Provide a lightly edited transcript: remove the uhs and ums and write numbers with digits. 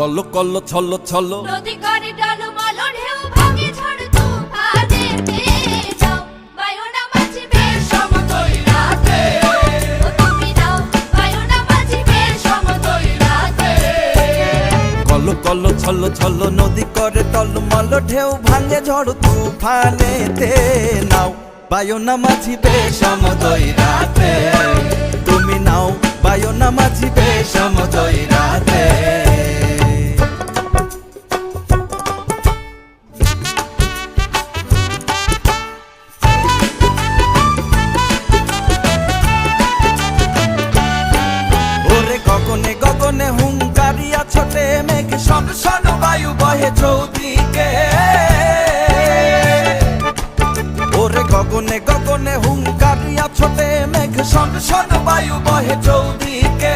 কল্লো কল্লো ছল্লো ছল্লো নদী করে টলমল ঢেউ ভাঙে ঝড় তুফানেতে যাও বায়ুনা মাঝিবে সমতল রাতে ও তুমি নাও বায়ুনা মাঝিবে সমতল রাতে কল্লো কল্লো ছল্লো ছল্লো নদী করে টলমল ঢেউ ভাঙে ঝড় তুফানেতে নাও বায়ুনা মাঝিবে সমতল রাতে তুমি নাও বায়ুনা মাঝিবে সমতল রাতে গগনে গগনে হুঙ্কারিয়া ছোটে মেঘ শন শন বায়ু বহে চৌদিকে ওরে গগনে গগনে হুঙ্কারিয়া ছোটে মেঘ শন শন বায়ু বহে চৌদিকে